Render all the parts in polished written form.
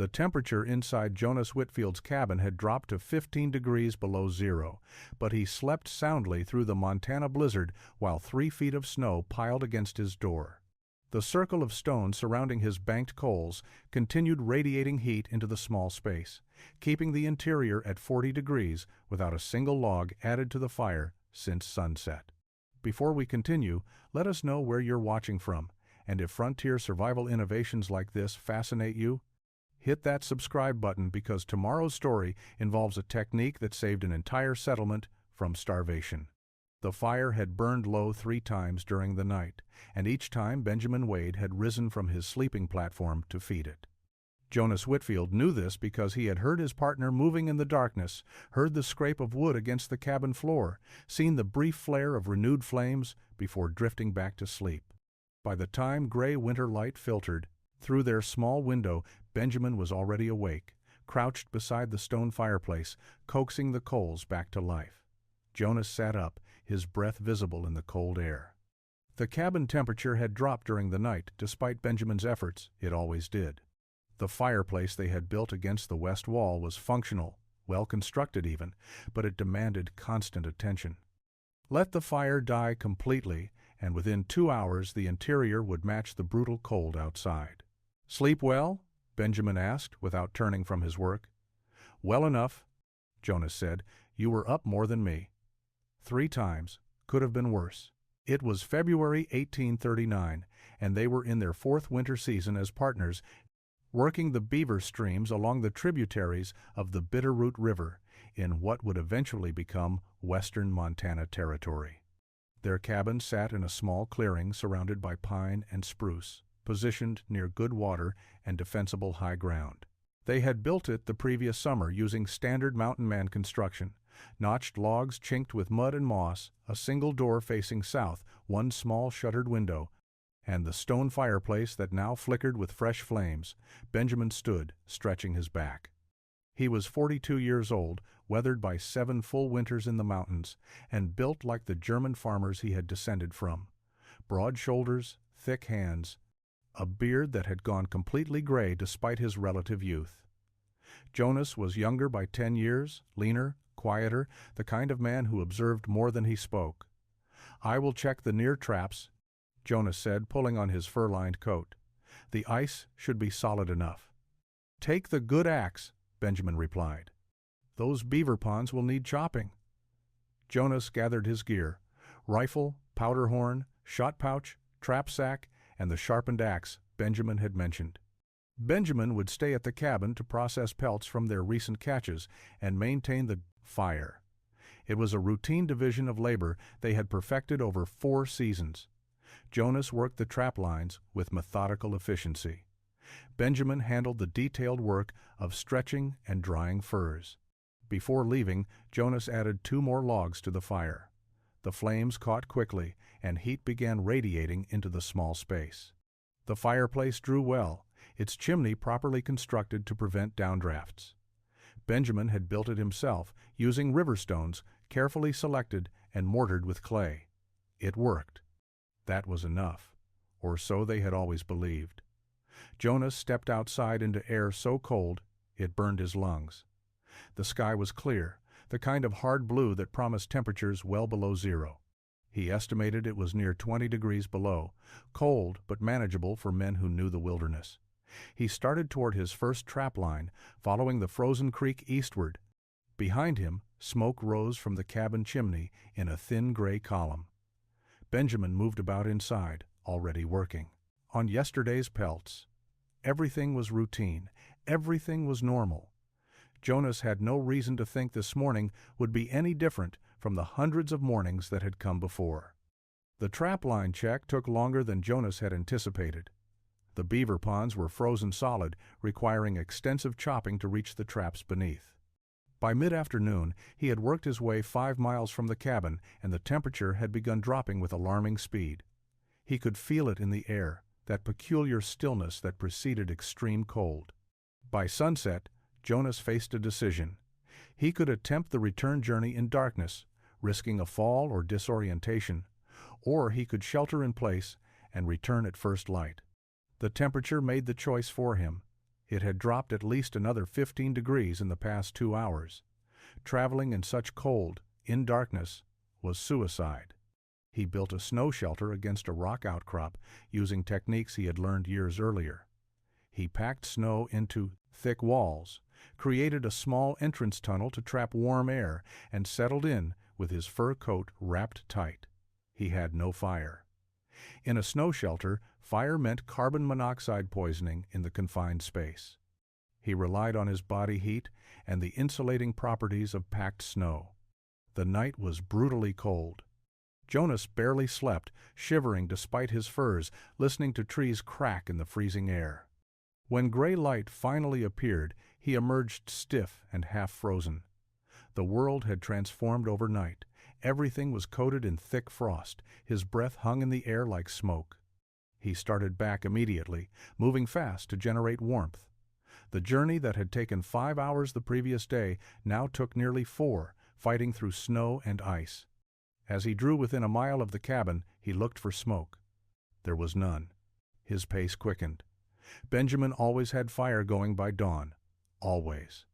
The temperature inside Jonas Whitfield's cabin had dropped to 15 degrees below zero, but he slept soundly through the Montana blizzard while 3 feet of snow piled against his door. The circle of stone surrounding his banked coals continued radiating heat into the small space, keeping the interior at 40 degrees without a single log added to the fire since sunset. Before we continue, let us know where you're watching from, and if frontier survival innovations like this fascinate you, hit that subscribe button because tomorrow's story involves a technique that saved an entire settlement from starvation. The fire had burned low 3 times during the night, and each time Benjamin Wade had risen from his sleeping platform to feed it. Jonas Whitfield knew this because he had heard his partner moving in the darkness, heard the scrape of wood against the cabin floor, seen the brief flare of renewed flames before drifting back to sleep. By the time gray winter light filtered through their small window, Benjamin was already awake, crouched beside the stone fireplace, coaxing the coals back to life. Jonas sat up, his breath visible in the cold air. The cabin temperature had dropped during the night, despite Benjamin's efforts. It always did. The fireplace they had built against the west wall was functional, well constructed even, but it demanded constant attention. Let the fire die completely, and within 2 hours the interior would match the brutal cold outside. "Sleep well?" Benjamin asked, without turning from his work. "Well enough," Jonas said. "You were up more than me." 3 times. Could have been worse. It was February 1839, and they were in their 4th winter season as partners, working the beaver streams along the tributaries of the Bitterroot River in what would eventually become western Montana territory. Their cabin sat in a small clearing surrounded by pine and spruce, positioned near good water and defensible high ground. They had built it the previous summer using standard mountain man construction. Notched logs chinked with mud and moss, a single door facing south, 1 small shuttered window, and the stone fireplace that now flickered with fresh flames. Benjamin stood, stretching his back. He was 42 years old, weathered by 7 full winters in the mountains, and built like the German farmers he had descended from. Broad shoulders, thick hands, a beard that had gone completely gray despite his relative youth. Jonas was younger by 10 years, leaner, quieter, the kind of man who observed more than he spoke. "I will check the near traps," Jonas said, pulling on his fur-lined coat. "The ice should be solid enough." "Take the good axe," Benjamin replied. "Those beaver ponds will need chopping." Jonas gathered his gear: rifle, powder horn, shot pouch, trap sack, and the sharpened axe Benjamin had mentioned. Benjamin would stay at the cabin to process pelts from their recent catches and maintain the fire. It was a routine division of labor they had perfected over 4 seasons. Jonas worked the trap lines with methodical efficiency. Benjamin handled the detailed work of stretching and drying furs. Before leaving, Jonas added 2 more logs to the fire. The flames caught quickly, and heat began radiating into the small space. The fireplace drew well, its chimney properly constructed to prevent downdrafts. Benjamin had built it himself, using river stones, carefully selected and mortared with clay. It worked. That was enough, or so they had always believed. Jonas stepped outside into air so cold it burned his lungs. The sky was clear, the kind of hard blue that promised temperatures well below zero. He estimated it was near 20 degrees below, cold but manageable for men who knew the wilderness. He started toward his first trap line, following the frozen creek eastward. Behind him, smoke rose from the cabin chimney in a thin gray column. Benjamin moved about inside, already working on yesterday's pelts. Everything was routine. Everything was normal. Jonas had no reason to think this morning would be any different from the hundreds of mornings that had come before. The trap line check took longer than Jonas had anticipated. The beaver ponds were frozen solid, requiring extensive chopping to reach the traps beneath. By mid-afternoon, he had worked his way 5 miles from the cabin, and the temperature had begun dropping with alarming speed. He could feel it in the air, that peculiar stillness that preceded extreme cold. By sunset, Jonas faced a decision. He could attempt the return journey in darkness, risking a fall or disorientation, or he could shelter in place and return at first light. The temperature made the choice for him. It had dropped at least another 15 degrees in the past 2 hours. Traveling in such cold, in darkness, was suicide. He built a snow shelter against a rock outcrop using techniques he had learned years earlier. He packed snow into thick walls, created a small entrance tunnel to trap warm air, and settled in with his fur coat wrapped tight. He had no fire. In a snow shelter, fire meant carbon monoxide poisoning in the confined space. He relied on his body heat and the insulating properties of packed snow. The night was brutally cold. Jonas barely slept, shivering despite his furs, listening to trees crack in the freezing air. When gray light finally appeared, he emerged stiff and half-frozen. The world had transformed overnight. Everything was coated in thick frost. His breath hung in the air like smoke. He started back immediately, moving fast to generate warmth. The journey that had taken 5 hours the previous day now took nearly 4, fighting through snow and ice. As he drew within a mile of the cabin, he looked for smoke. There was none. His pace quickened. Benjamin always had fire going by dawn. Always.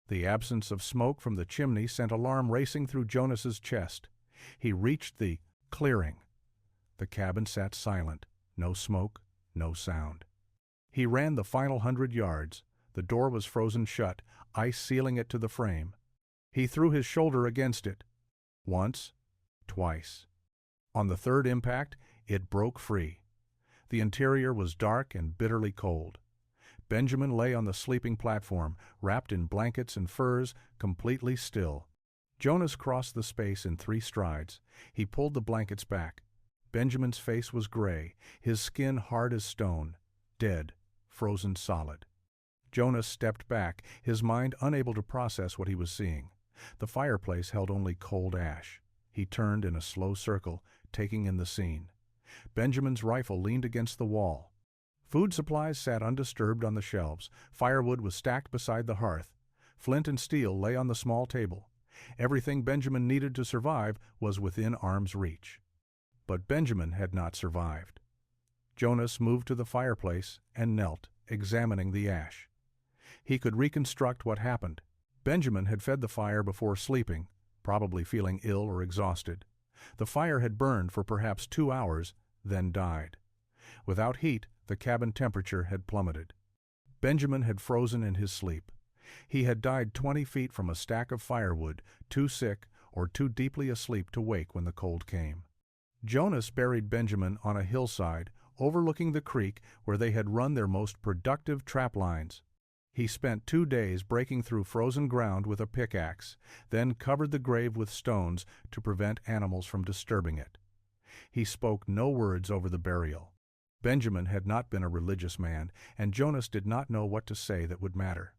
The absence of smoke from the chimney sent alarm racing through Jonas's chest. He reached the clearing. The cabin sat silent. No smoke, no sound. He ran the final 100 yards. The door was frozen shut, ice sealing it to the frame. He threw his shoulder against it. Once, twice. On the third impact, it broke free. The interior was dark and bitterly cold. Benjamin lay on the sleeping platform, wrapped in blankets and furs, completely still. Jonas crossed the space in 3 strides. He pulled the blankets back. Benjamin's face was gray, his skin hard as stone, dead, frozen solid. Jonas stepped back, his mind unable to process what he was seeing. The fireplace held only cold ash. He turned in a slow circle, taking in the scene. Benjamin's rifle leaned against the wall. Food supplies sat undisturbed on the shelves. Firewood was stacked beside the hearth. Flint and steel lay on the small table. Everything Benjamin needed to survive was within arm's reach. But Benjamin had not survived. Jonas moved to the fireplace and knelt, examining the ash. He could reconstruct what happened. Benjamin had fed the fire before sleeping, probably feeling ill or exhausted. The fire had burned for perhaps 2 hours, then died. Without heat, the cabin temperature had plummeted. Benjamin had frozen in his sleep. He had died 20 feet from a stack of firewood, too sick or too deeply asleep to wake when the cold came. Jonas buried Benjamin on a hillside, overlooking the creek where they had run their most productive trap lines. He spent 2 days breaking through frozen ground with a pickaxe, then covered the grave with stones to prevent animals from disturbing it. He spoke no words over the burial. Benjamin had not been a religious man, and Jonas did not know what to say that would matter.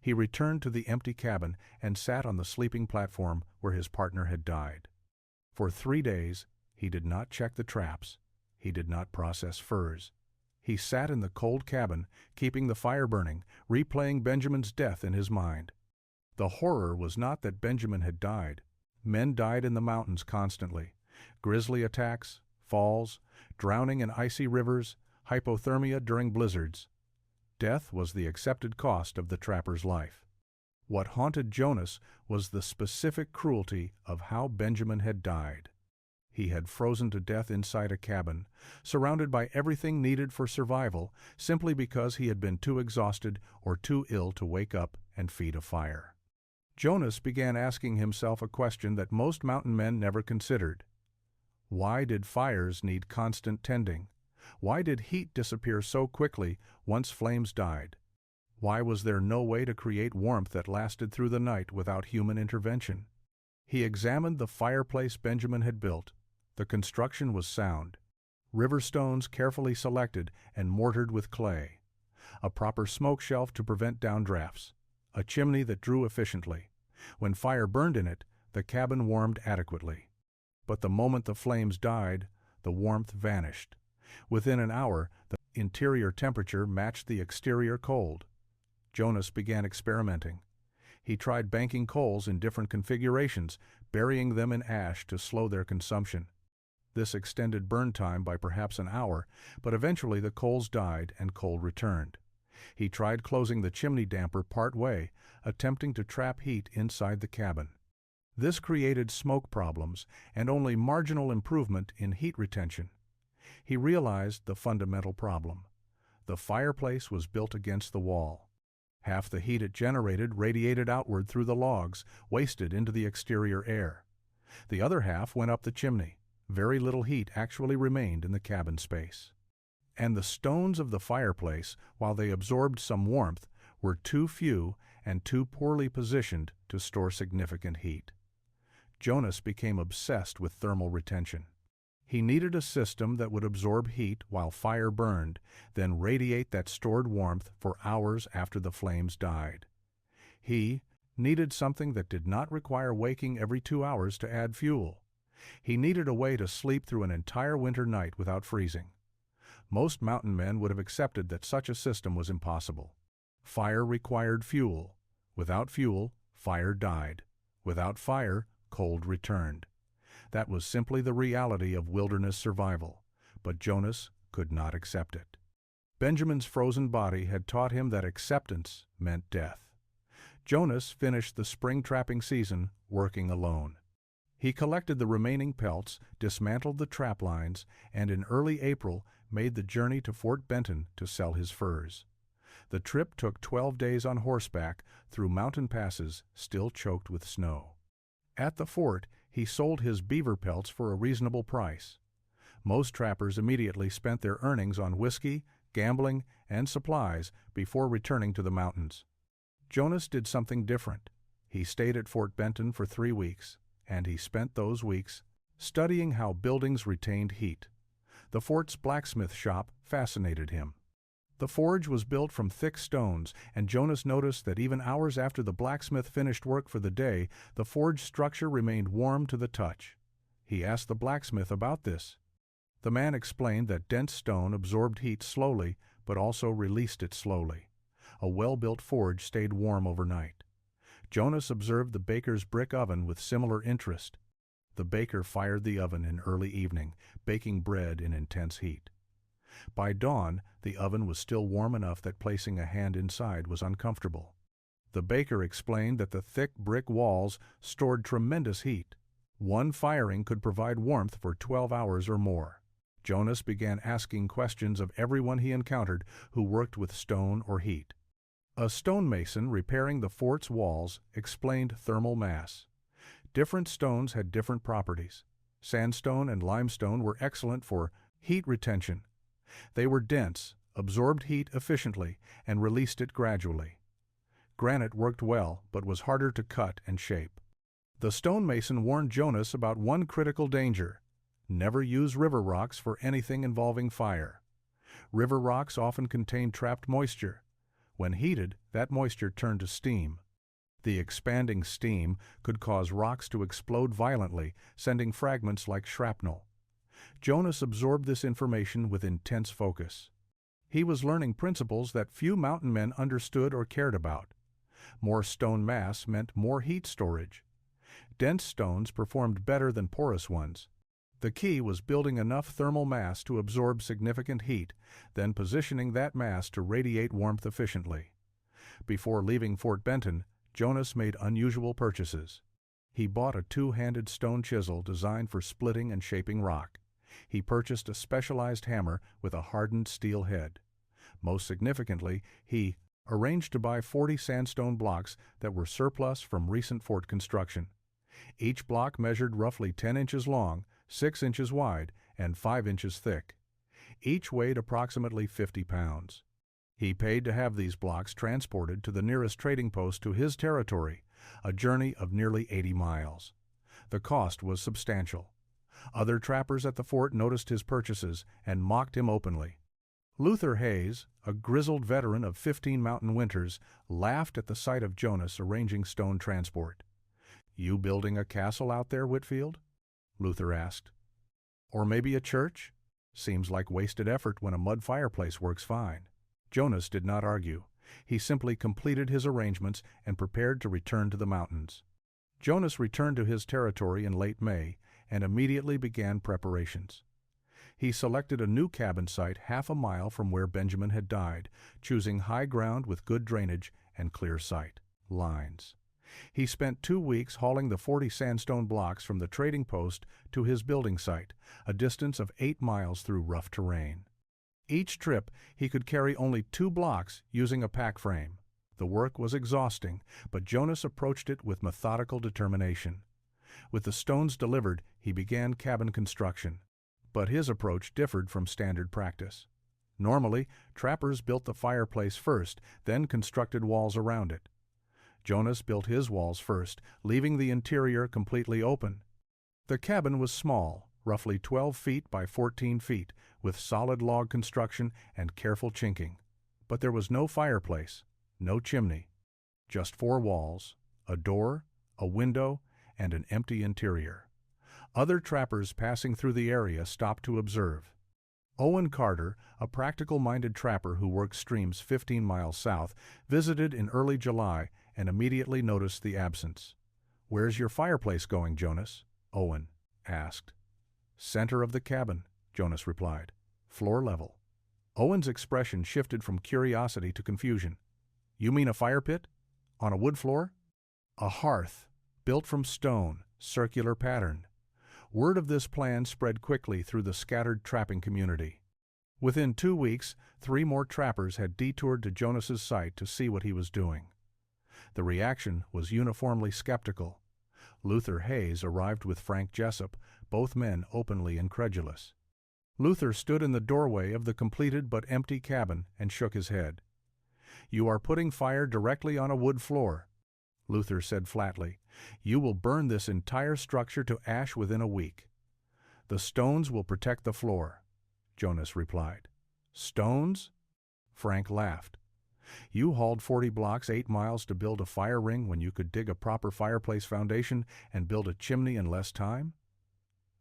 He returned to the empty cabin and sat on the sleeping platform where his partner had died. For 3 days, he did not check the traps. He did not process furs. He sat in the cold cabin, keeping the fire burning, replaying Benjamin's death in his mind. The horror was not that Benjamin had died. Men died in the mountains constantly. Grizzly attacks, falls, drowning in icy rivers, hypothermia during blizzards. Death was the accepted cost of the trapper's life. What haunted Jonas was the specific cruelty of how Benjamin had died. He had frozen to death inside a cabin, surrounded by everything needed for survival, simply because he had been too exhausted or too ill to wake up and feed a fire. Jonas began asking himself a question that most mountain men never considered. Why did fires need constant tending? Why did heat disappear so quickly once flames died? Why was there no way to create warmth that lasted through the night without human intervention? He examined the fireplace Benjamin had built. The construction was sound. River stones carefully selected and mortared with clay. A proper smoke shelf to prevent downdrafts. A chimney that drew efficiently. When fire burned in it, the cabin warmed adequately. But the moment the flames died, the warmth vanished. Within an hour, the interior temperature matched the exterior cold. Jonas began experimenting. He tried banking coals in different configurations, burying them in ash to slow their consumption. This extended burn time by perhaps an hour, but eventually the coals died and cold returned. He tried closing the chimney damper part way, attempting to trap heat inside the cabin. This created smoke problems and only marginal improvement in heat retention. He realized the fundamental problem. The fireplace was built against the wall. Half the heat it generated radiated outward through the logs, wasted into the exterior air. The other half went up the chimney. Very little heat actually remained in the cabin space. And the stones of the fireplace, while they absorbed some warmth, were too few and too poorly positioned to store significant heat. Jonas became obsessed with thermal retention. He needed a system that would absorb heat while fire burned, then radiate that stored warmth for hours after the flames died. He needed something that did not require waking every 2 hours to add fuel. He needed a way to sleep through an entire winter night without freezing. Most mountain men would have accepted that such a system was impossible. Fire required fuel. Without fuel, fire died. Without fire, cold returned. That was simply the reality of wilderness survival, but Jonas could not accept it. Benjamin's frozen body had taught him that acceptance meant death. Jonas finished the spring trapping season working alone. He collected the remaining pelts, dismantled the trap lines, and in early April made the journey to Fort Benton to sell his furs. The trip took 12 days on horseback through mountain passes still choked with snow. At the fort, he sold his beaver pelts for a reasonable price. Most trappers immediately spent their earnings on whiskey, gambling, and supplies before returning to the mountains. Jonas did something different. He stayed at Fort Benton for 3 weeks, and he spent those weeks studying how buildings retained heat. The fort's blacksmith shop fascinated him. The forge was built from thick stones, and Jonas noticed that even hours after the blacksmith finished work for the day, the forge structure remained warm to the touch. He asked the blacksmith about this. The man explained that dense stone absorbed heat slowly, but also released it slowly. A well-built forge stayed warm overnight. Jonas observed the baker's brick oven with similar interest. The baker fired the oven in early evening, baking bread in intense heat. By dawn, the oven was still warm enough that placing a hand inside was uncomfortable. The baker explained that the thick brick walls stored tremendous heat. One firing could provide warmth for 12 hours or more. Jonas began asking questions of everyone he encountered who worked with stone or heat. A stonemason repairing the fort's walls explained thermal mass. Different stones had different properties. Sandstone and limestone were excellent for heat retention. They were dense, absorbed heat efficiently, and released it gradually. Granite worked well, but was harder to cut and shape. The stonemason warned Jonas about one critical danger: never use river rocks for anything involving fire. River rocks often contain trapped moisture. When heated, that moisture turned to steam. The expanding steam could cause rocks to explode violently, sending fragments like shrapnel. Jonas absorbed this information with intense focus. He was learning principles that few mountain men understood or cared about. More stone mass meant more heat storage. Dense stones performed better than porous ones. The key was building enough thermal mass to absorb significant heat, then positioning that mass to radiate warmth efficiently. Before leaving Fort Benton, Jonas made unusual purchases. He bought a 2-handed stone chisel designed for splitting and shaping rock. He purchased a specialized hammer with a hardened steel head. Most significantly, he arranged to buy 40 sandstone blocks that were surplus from recent fort construction. Each block measured roughly 10 inches long, 6 inches wide, and 5 inches thick. Each weighed approximately 50 pounds. He paid to have these blocks transported to the nearest trading post to his territory, a journey of nearly 80 miles. The cost was substantial. Other trappers at the fort noticed his purchases and mocked him openly. Luther Hayes, a grizzled veteran of 15 mountain winters, laughed at the sight of Jonas arranging stone transport. "You building a castle out there, Whitfield?" Luther asked. "Or maybe a church? Seems like wasted effort when a mud fireplace works fine." Jonas did not argue. He simply completed his arrangements and prepared to return to the mountains. Jonas returned to his territory in late May and immediately began preparations. He selected a new cabin site half a mile from where Benjamin had died, choosing high ground with good drainage and clear sight lines. He spent 2 weeks hauling the 40 sandstone blocks from the trading post to his building site, a distance of 8 miles through rough terrain. Each trip, he could carry only 2 blocks using a pack frame. The work was exhausting, but Jonas approached it with methodical determination. With the stones delivered, he began cabin construction. But his approach differed from standard practice. Normally, trappers built the fireplace first, then constructed walls around it. Jonas built his walls first, leaving the interior completely open. The cabin was small, roughly 12 feet by 14 feet, with solid log construction and careful chinking. But there was no fireplace, no chimney, just 4 walls, a door, a window, and an empty interior. Other trappers passing through the area stopped to observe. Owen Carter, a practical-minded trapper who worked streams 15 miles south, visited in early July and immediately noticed the absence. "Where's your fireplace going, Jonas?" Owen asked. "Center of the cabin," Jonas replied. "Floor level." Owen's expression shifted from curiosity to confusion. "You mean a fire pit? On a wood floor?" "A hearth, built from stone, circular pattern." Word of this plan spread quickly through the scattered trapping community. Within 2 weeks, 3 more trappers had detoured to Jonas's site to see what he was doing. The reaction was uniformly skeptical. Luther Hayes arrived with Frank Jessup, both men openly incredulous. Luther stood in the doorway of the completed but empty cabin and shook his head. "You are putting fire directly on a wood floor," Luther said flatly. "You will burn this entire structure to ash within a week." "The stones will protect the floor," Jonas replied. "Stones?" Frank laughed. "You hauled 40 blocks 8 miles to build a fire ring when you could dig a proper fireplace foundation and build a chimney in less time?"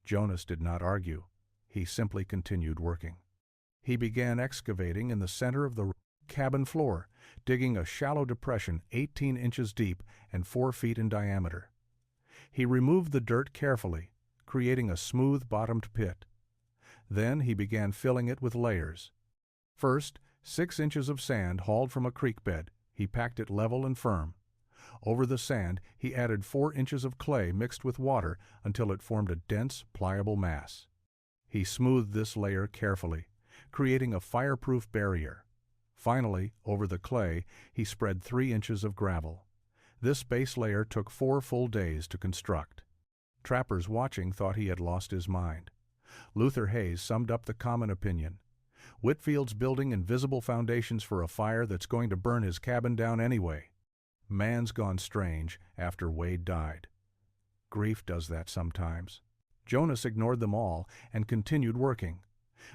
Jonas did not argue. He simply continued working. He began excavating in the center of the cabin floor, digging a shallow depression 18 inches deep and 4 feet in diameter. He removed the dirt carefully, creating a smooth-bottomed pit. Then he began filling it with layers. First, 6 inches of sand hauled from a creek bed. He packed it level and firm. Over the sand, he added 4 inches of clay mixed with water until it formed a dense, pliable mass. He smoothed this layer carefully, creating a fireproof barrier. Finally, over the clay, he spread 3 inches of gravel. This base layer took 4 full days to construct. Trappers watching thought he had lost his mind. Luther Hayes summed up the common opinion. "Whitfield's building invisible foundations for a fire that's going to burn his cabin down anyway. Man's gone strange after Wade died." Grief does that sometimes. Jonas ignored them all and continued working.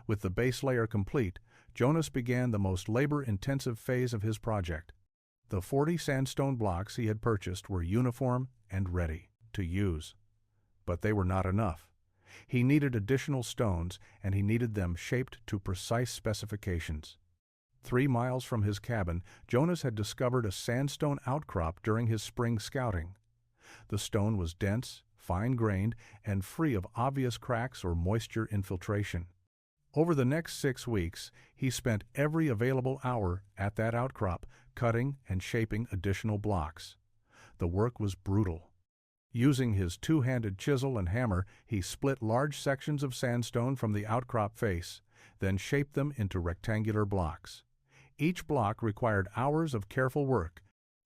With the base layer complete, Jonas began the most labor-intensive phase of his project. The 40 sandstone blocks he had purchased were uniform and ready to use. But they were not enough. He needed additional stones, and he needed them shaped to precise specifications. 3 miles from his cabin, Jonas had discovered a sandstone outcrop during his spring scouting. The stone was dense, fine-grained, and free of obvious cracks or moisture infiltration. Over the next 6 weeks, he spent every available hour at that outcrop, cutting and shaping additional blocks. The work was brutal. Using his 2-handed chisel and hammer, he split large sections of sandstone from the outcrop face, then shaped them into rectangular blocks. Each block required hours of careful work.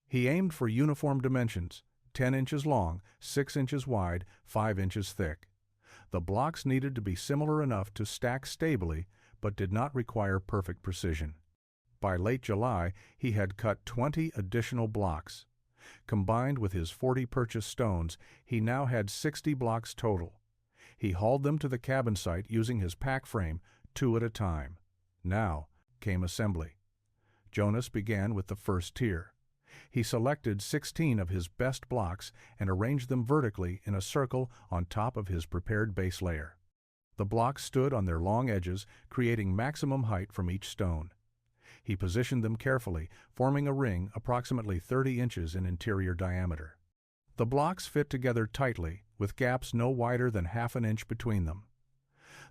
He aimed for uniform dimensions, 10 inches long, 6 inches wide, 5 inches thick. The blocks needed to be similar enough to stack stably, but did not require perfect precision. By late July, he had cut 20 additional blocks. Combined with his 40 purchased stones, he now had 60 blocks total. He hauled them to the cabin site using his pack frame, 2 at a time. Now came assembly. Jonas began with the first tier. He selected 16 of his best blocks and arranged them vertically in a circle on top of his prepared base layer. The blocks stood on their long edges, creating maximum height from each stone. He positioned them carefully, forming a ring approximately 30 inches in interior diameter. The blocks fit together tightly, with gaps no wider than half an inch between them.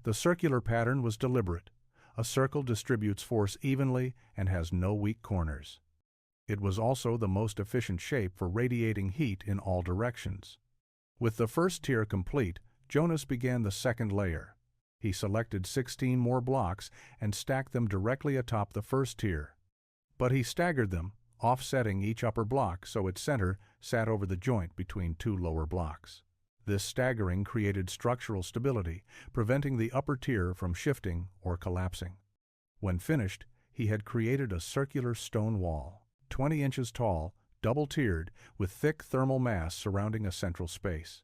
The circular pattern was deliberate. A circle distributes force evenly and has no weak corners. It was also the most efficient shape for radiating heat in all directions. With the first tier complete, Jonas began the second layer. He selected 16 more blocks and stacked them directly atop the first tier. But he staggered them, offsetting each upper block so its center sat over the joint between two lower blocks. This staggering created structural stability, preventing the upper tier from shifting or collapsing. When finished, he had created a circular stone wall, 20 inches tall, double-tiered, with thick thermal mass surrounding a central space.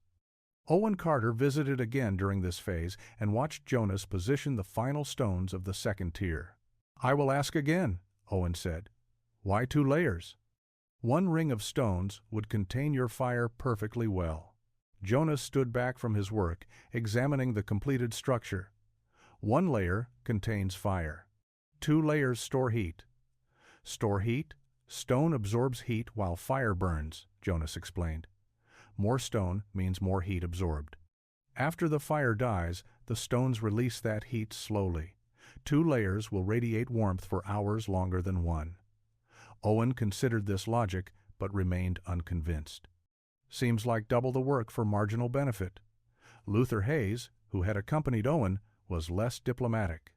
Owen Carter visited again during this phase and watched Jonas position the final stones of the second tier. "I will ask again," Owen said. "Why 2 layers? One ring of stones would contain your fire perfectly well." Jonas stood back from his work, examining the completed structure. 1 layer contains fire. 2 layers store heat. Store heat? Stone absorbs heat while fire burns, Jonas explained. More stone means more heat absorbed. After the fire dies, the stones release that heat slowly. 2 layers will radiate warmth for hours longer than 1. Owen considered this logic, but remained unconvinced. Seems like double the work for marginal benefit. Luther Hayes, who had accompanied Owen, was less diplomatic.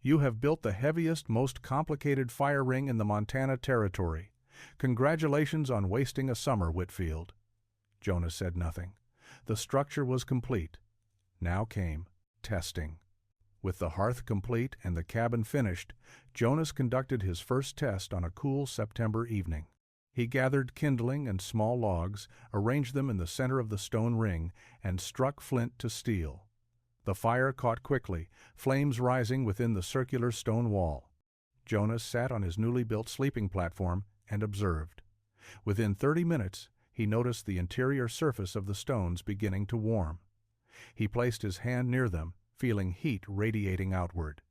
"You have built the heaviest, most complicated fire ring in the Montana Territory. Congratulations on wasting a summer, Whitfield." Jonas said nothing. The structure was complete. Now came testing. With the hearth complete and the cabin finished, Jonas conducted his first test on a cool September evening. He gathered kindling and small logs, arranged them in the center of the stone ring, and struck flint to steel. The fire caught quickly, flames rising within the circular stone wall. Jonas sat on his newly built sleeping platform and observed. Within 30 minutes, he noticed the interior surface of the stones beginning to warm. He placed his hand near them, feeling heat radiating outward.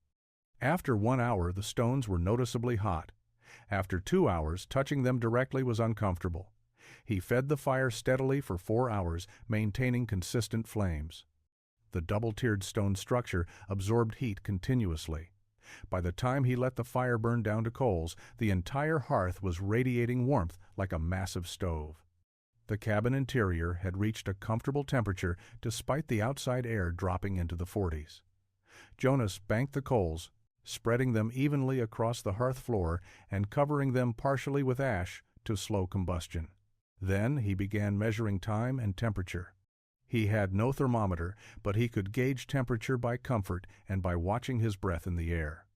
After 1 hour, the stones were noticeably hot. After 2 hours, touching them directly was uncomfortable. He fed the fire steadily for 4 hours, maintaining consistent flames. The double-tiered stone structure absorbed heat continuously. By the time he let the fire burn down to coals, the entire hearth was radiating warmth like a massive stove. The cabin interior had reached a comfortable temperature despite the outside air dropping into the 40s. Jonas banked the coals, spreading them evenly across the hearth floor and covering them partially with ash to slow combustion. Then he began measuring time and temperature. He had no thermometer, but he could gauge temperature by comfort and by watching his breath in the air.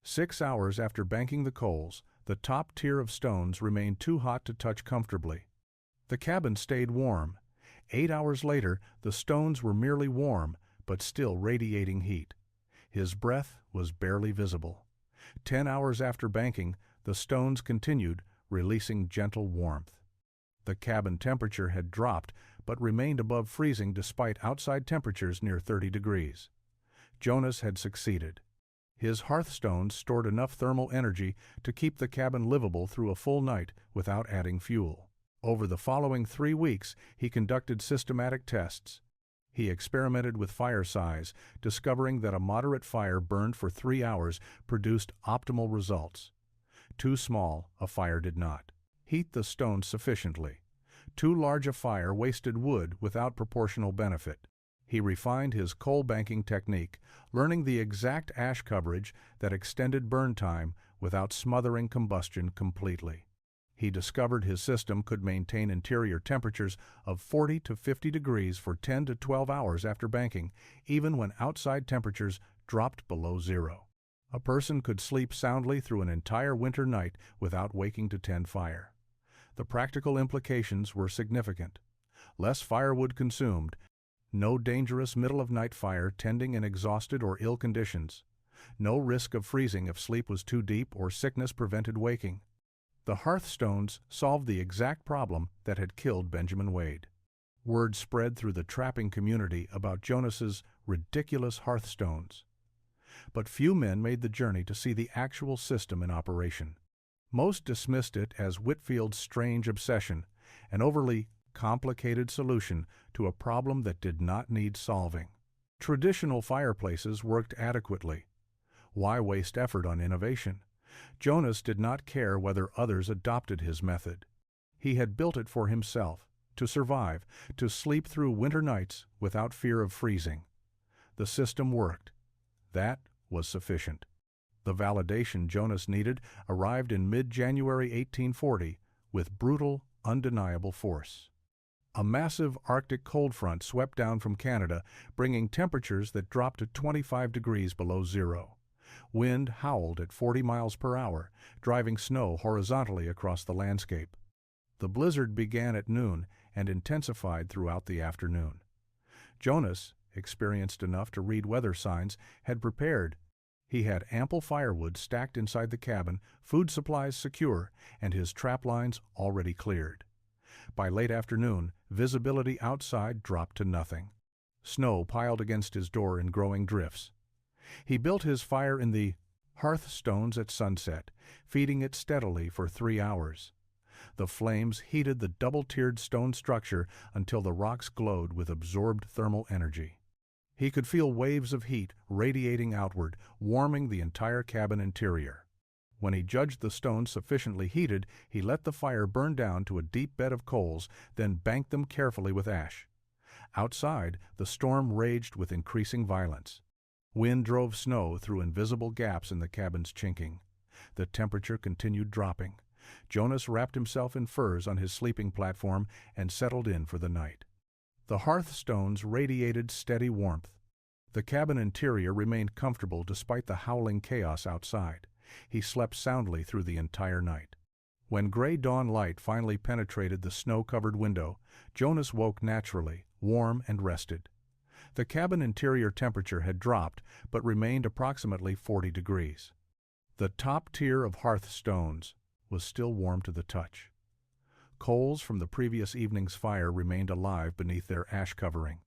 6 hours after banking the coals, the top tier of stones remained too hot to touch comfortably. The cabin stayed warm. 8 hours later, the stones were merely warm, but still radiating heat. His breath was barely visible. 10 hours after banking, the stones continued, releasing gentle warmth. The cabin temperature had dropped, but remained above freezing despite outside temperatures near 30 degrees. Jonas had succeeded. His hearthstones stored enough thermal energy to keep the cabin livable through a full night without adding fuel. Over the following 3 weeks, he conducted systematic tests. He experimented with fire size, discovering that a moderate fire burned for 3 hours produced optimal results. Too small, a fire did not. Heat the stones sufficiently. Too large a fire wasted wood without proportional benefit. He refined his coal banking technique, learning the exact ash coverage that extended burn time without smothering combustion completely. He discovered his system could maintain interior temperatures of 40 to 50 degrees for 10 to 12 hours after banking, even when outside temperatures dropped below zero. A person could sleep soundly through an entire winter night without waking to tend fire. The practical implications were significant. Less firewood consumed, no dangerous middle-of-night fire tending in exhausted or ill conditions, no risk of freezing if sleep was too deep or sickness prevented waking. The hearthstones solved the exact problem that had killed Benjamin Wade. Word spread through the trapping community about Jonas's ridiculous hearthstones. But few men made the journey to see the actual system in operation. Most dismissed it as Whitfield's strange obsession, an overly complicated solution to a problem that did not need solving. Traditional fireplaces worked adequately. Why waste effort on innovation? Jonas did not care whether others adopted his method. He had built it for himself, to survive, to sleep through winter nights without fear of freezing. The system worked. That was sufficient. The validation Jonas needed arrived in mid-January 1840 with brutal, undeniable force. A massive Arctic cold front swept down from Canada, bringing temperatures that dropped to 25 degrees below zero. Wind howled at 40 miles per hour, driving snow horizontally across the landscape. The blizzard began at noon and intensified throughout the afternoon. Jonas, experienced enough to read weather signs, had prepared. He had ample firewood stacked inside the cabin, food supplies secure, and his trap lines already cleared. By late afternoon, visibility outside dropped to nothing. Snow piled against his door in growing drifts. He built his fire in the hearth stones at sunset, feeding it steadily for 3 hours. The flames heated the double-tiered stone structure until the rocks glowed with absorbed thermal energy. He could feel waves of heat radiating outward, warming the entire cabin interior. When he judged the stones sufficiently heated, he let the fire burn down to a deep bed of coals, then banked them carefully with ash. Outside, the storm raged with increasing violence. Wind drove snow through invisible gaps in the cabin's chinking. The temperature continued dropping. Jonas wrapped himself in furs on his sleeping platform and settled in for the night. The hearth stones radiated steady warmth. The cabin interior remained comfortable despite the howling chaos outside. He slept soundly through the entire night. When gray dawn light finally penetrated the snow-covered window, Jonas woke naturally, warm and rested. The cabin interior temperature had dropped, but remained approximately 40 degrees. The top tier of hearth stones was still warm to the touch. Coals from the previous evening's fire remained alive beneath their ash covering.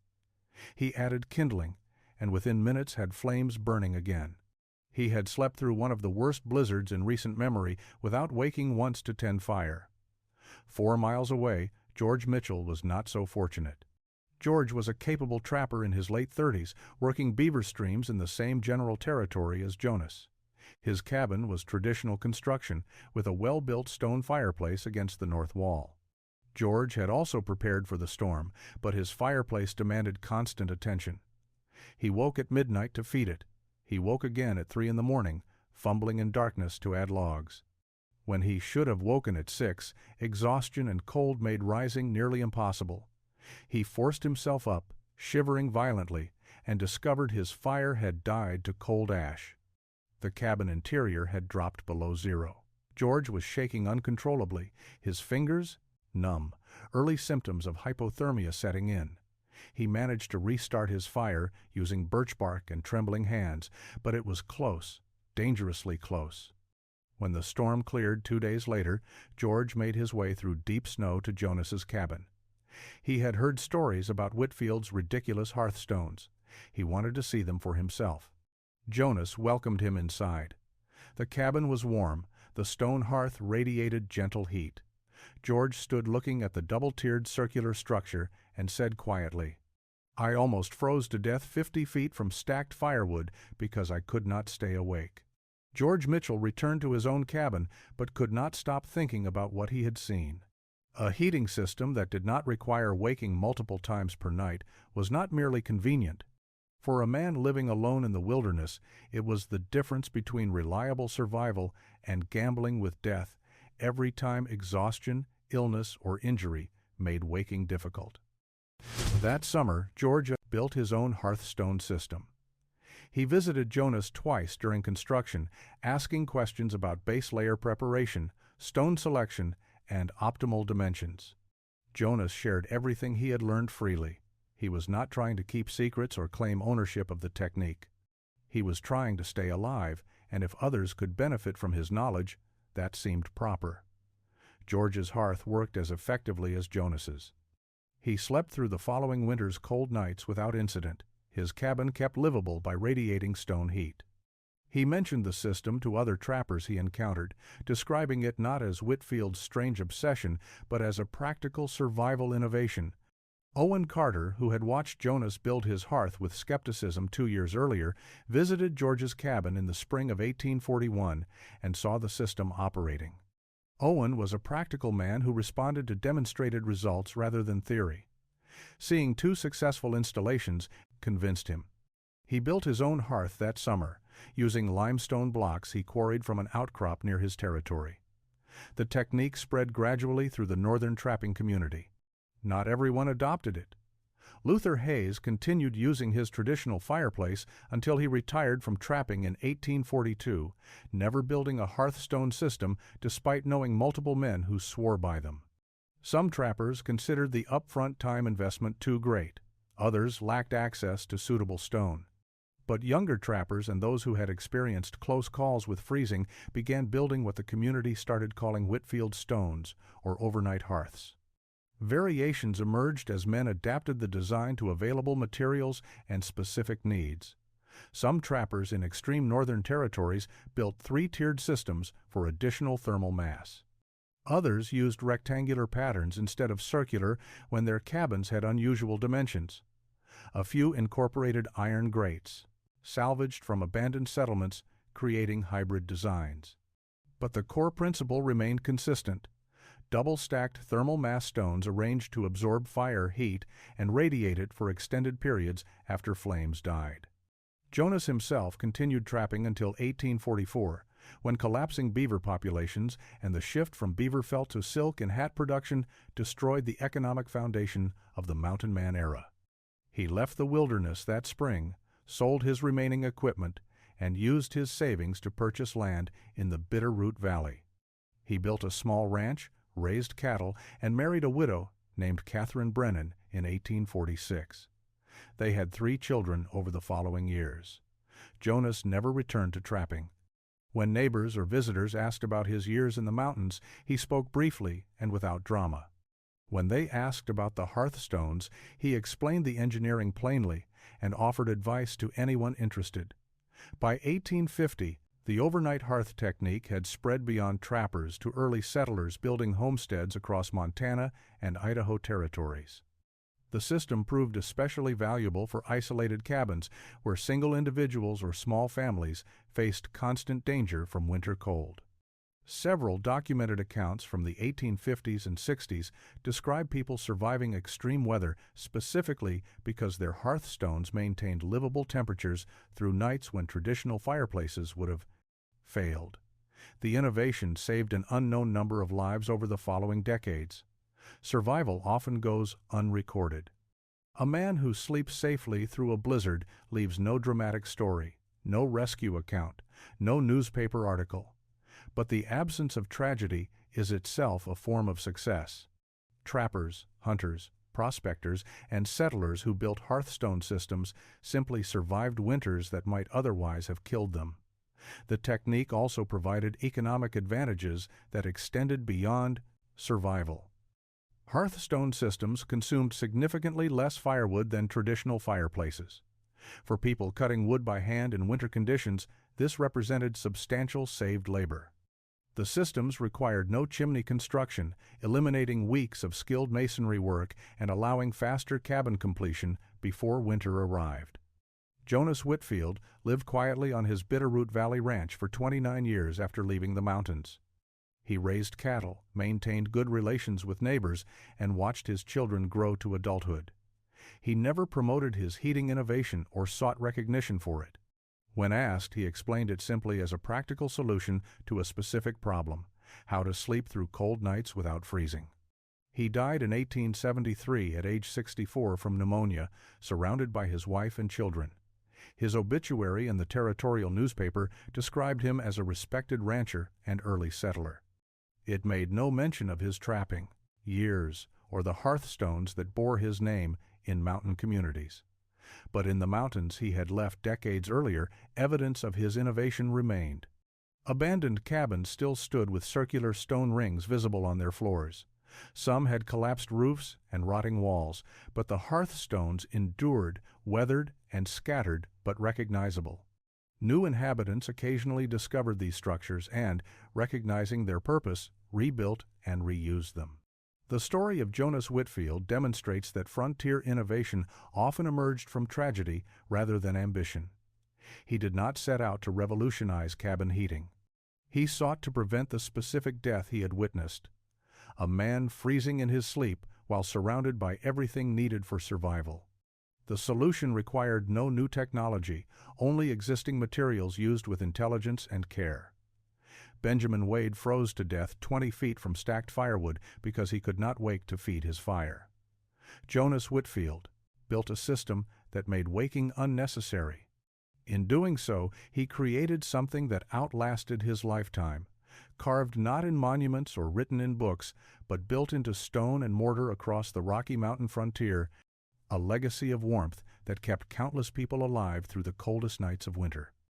He added kindling, and within minutes had flames burning again. He had slept through one of the worst blizzards in recent memory without waking once to tend fire. 4 miles away, George Mitchell was not so fortunate. George was a capable trapper in his late 30s, working beaver streams in the same general territory as Jonas. His cabin was traditional construction, with a well-built stone fireplace against the north wall. George had also prepared for the storm, but his fireplace demanded constant attention. He woke at midnight to feed it. He woke again at 3 in the morning, fumbling in darkness to add logs. When he should have woken at 6, exhaustion and cold made rising nearly impossible. He forced himself up, shivering violently, and discovered his fire had died to cold ash. The cabin interior had dropped below zero. George was shaking uncontrollably, his fingers numb, early symptoms of hypothermia setting in. He managed to restart his fire using birch bark and trembling hands, but it was close, dangerously close. When the storm cleared 2 days later, George made his way through deep snow to Jonas's cabin. He had heard stories about Whitfield's ridiculous hearthstones. He wanted to see them for himself. Jonas welcomed him inside. The cabin was warm, the stone hearth radiated gentle heat. George stood looking at the double-tiered circular structure and said quietly, "I almost froze to death 50 feet from stacked firewood because I could not stay awake." George Mitchell returned to his own cabin, but could not stop thinking about what he had seen. A heating system that did not require waking multiple times per night was not merely convenient. For a man living alone in the wilderness, it was the difference between reliable survival and gambling with death every time exhaustion, illness, or injury made waking difficult. That summer, George built his own hearthstone system. He visited Jonas twice during construction, asking questions about base layer preparation, stone selection, and optimal dimensions. Jonas shared everything he had learned freely. He was not trying to keep secrets or claim ownership of the technique. He was trying to stay alive, and if others could benefit from his knowledge, that seemed proper. George's hearth worked as effectively as Jonas's. He slept through the following winter's cold nights without incident. His cabin kept livable by radiating stone heat. He mentioned the system to other trappers he encountered, describing it not as Whitfield's strange obsession, but as a practical survival innovation. Owen Carter, who had watched Jonas build his hearth with skepticism 2 years earlier, visited George's cabin in the spring of 1841 and saw the system operating. Owen was a practical man who responded to demonstrated results rather than theory. Seeing 2 successful installations convinced him. He built his own hearth that summer, using limestone blocks he quarried from an outcrop near his territory. The technique spread gradually through the northern trapping community. Not everyone adopted it. Luther Hayes continued using his traditional fireplace until he retired from trapping in 1842, never building a hearthstone system despite knowing multiple men who swore by them. Some trappers considered the upfront time investment too great. Others lacked access to suitable stone. But younger trappers and those who had experienced close calls with freezing began building what the community started calling Whitfield stones, or overnight hearths. Variations emerged as men adapted the design to available materials and specific needs. Some trappers in extreme northern territories built 3-tiered systems for additional thermal mass. Others used rectangular patterns instead of circular when their cabins had unusual dimensions. A few incorporated iron grates, salvaged from abandoned settlements, creating hybrid designs. But the core principle remained consistent: double-stacked thermal mass stones arranged to absorb fire heat and radiate it for extended periods after flames died. Jonas himself continued trapping until 1844, when collapsing beaver populations and the shift from beaver felt to silk and hat production destroyed the economic foundation of the mountain man era. He left the wilderness that spring, sold his remaining equipment, and used his savings to purchase land in the Bitterroot Valley. He built a small ranch, raised cattle, and married a widow named Catherine Brennan in 1846. They had 3 children over the following years. Jonas never returned to trapping. When neighbors or visitors asked about his years in the mountains, he spoke briefly and without drama. When they asked about the hearthstones, he explained the engineering plainly and offered advice to anyone interested. By 1850, the overnight hearth technique had spread beyond trappers to early settlers building homesteads across Montana and Idaho territories. The system proved especially valuable for isolated cabins where single individuals or small families faced constant danger from winter cold. Several documented accounts from the 1850s and 60s describe people surviving extreme weather specifically because their hearthstones maintained livable temperatures through nights when traditional fireplaces would have failed. The innovation saved an unknown number of lives over the following decades. Survival often goes unrecorded. A man who sleeps safely through a blizzard leaves no dramatic story, no rescue account, no newspaper article. But the absence of tragedy is itself a form of success. Trappers, hunters, prospectors, and settlers who built hearthstone systems simply survived winters that might otherwise have killed them. The technique also provided economic advantages that extended beyond survival. Hearthstone systems consumed significantly less firewood than traditional fireplaces. For people cutting wood by hand in winter conditions, this represented substantial saved labor. The systems required no chimney construction, eliminating weeks of skilled masonry work and allowing faster cabin completion before winter arrived. Jonas Whitfield lived quietly on his Bitterroot Valley ranch for 29 years after leaving the mountains. He raised cattle, maintained good relations with neighbors, and watched his children grow to adulthood. He never promoted his heating innovation or sought recognition for it. When asked, he explained it simply as a practical solution to a specific problem: how to sleep through cold nights without freezing. He died in 1873 at age 64 from pneumonia, surrounded by his wife and children. His obituary in the territorial newspaper described him as a respected rancher and early settler. It made no mention of his trapping, years, or the hearthstones that bore his name in mountain communities. But in the mountains he had left decades earlier, evidence of his innovation remained. Abandoned cabins still stood with circular stone rings visible on their floors. Some had collapsed roofs and rotting walls, but the hearthstones endured, weathered, and scattered, but recognizable. New inhabitants occasionally discovered these structures and, recognizing their purpose, rebuilt and reused them. The story of Jonas Whitfield demonstrates that frontier innovation often emerged from tragedy rather than ambition. He did not set out to revolutionize cabin heating. He sought to prevent the specific death he had witnessed: a man freezing in his sleep while surrounded by everything needed for survival. The solution required no new technology, only existing materials used with intelligence and care. Benjamin Wade froze to death 20 feet from stacked firewood because he could not wake to feed his fire. Jonas Whitfield built a system that made waking unnecessary. In doing so, he created something that outlasted his lifetime, carved not in monuments or written in books, but built into stone and mortar across the Rocky Mountain frontier, a legacy of warmth that kept countless people alive through the coldest nights of winter.